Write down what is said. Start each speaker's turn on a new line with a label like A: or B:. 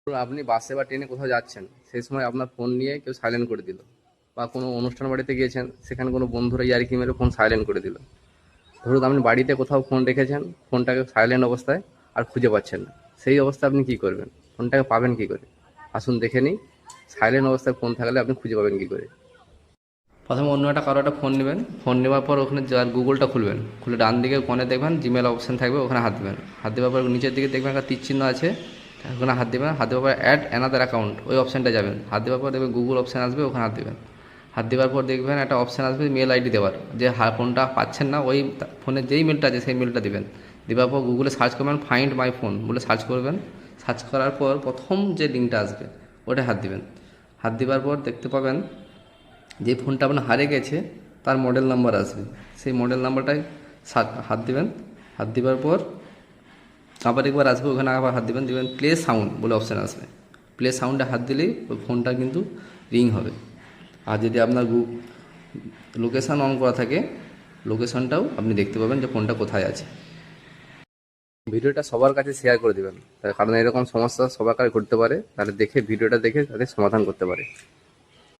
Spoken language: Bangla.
A: ধরুন আপনি বাসে বা ট্রেনে কোথাও যাচ্ছেন, সেই সময় আপনার ফোন নিয়ে কেউ সাইলেন্ট করে দিল, বা কোনো অনুষ্ঠান বাড়িতে গিয়েছেন, সেখানে কোনো বন্ধুরা ইয়ার্কি মেরে ফোন সাইলেন্ট করে দিল। ধরুন আপনি বাড়িতে কোথাও ফোন রেখেছেন, ফোনটাকে সাইলেন্ট অবস্থায় আর খুঁজে পাচ্ছেন না, সেই অবস্থায় আপনি কী করবেন? ফোনটাকে পাবেন কী করে? আসুন দেখে নিই, সাইলেন্ট অবস্থায় ফোন থাকলে আপনি খুঁজে পাবেন কী করে। প্রথমে অন্য কারো একটা ফোন নেবেন। ফোন নেওয়ার পর ওখানে যার গুগলটা খুলবেন, খুলে ডান দিকে কোণে দেখবেন জিমেল অপশান থাকবে, ওখানে হাত দেবেন। হাত দেওয়ার পর নিচের দিকে দেখবেন একটা তীর চিহ্ন আছে, ওখানে হাত দেবেন। হাত দেওয়ার পর অ্যাড অ্যানাদার অ্যাকাউন্ট, ওই অপশানটা যাবেন। হাত দেওয়ার পর দেখবেন গুগল অপশান আসবে, ওখানে হাত দেবেন। হাত দেওয়ার পর দেখবেন একটা অপশান আসবে মেল আইডি দেওয়ার, যে ফোনটা পাচ্ছেন না, ওই ফোনের যেই মেলটা আছে সেই মেলটা দেবেন। দেওয়ার পর গুগলে সার্চ করবেন ফাইন্ড মাই ফোন বলে সার্চ করবেন। সার্চ করার পর প্রথম যে লিঙ্কটা আসবে ওটা হাত দিবেন। হাত দেওয়ার পর দেখতে পাবেন যে ফোনটা আপনার হারিয়ে গেছে তার মডেল নাম্বার আসবে, সেই মডেল নাম্বারটায় হাত দিবেন। হাত দেওয়ার পর আবার একবার আসবে, ওখানে আবার হাত দিবেন। দিবেন প্লে সাউন্ড বলে অপশান আসবে, প্লে সাউন্ডে হাত দিলেই ওই ফোনটা কিন্তু রিং হবে। আর যদি আপনার লোকেশান অন করা থাকে, লোকেশানটাও আপনি দেখতে পাবেন যে ফোনটা কোথায় আছে। ভিডিওটা সবার কাছে শেয়ার করে দেবেন, তার কারণ এরকম সমস্যা সবার কাছে ঘটতে পারে, তাহলে দেখে ভিডিওটা দেখে তাদের সমাধান করতে পারে।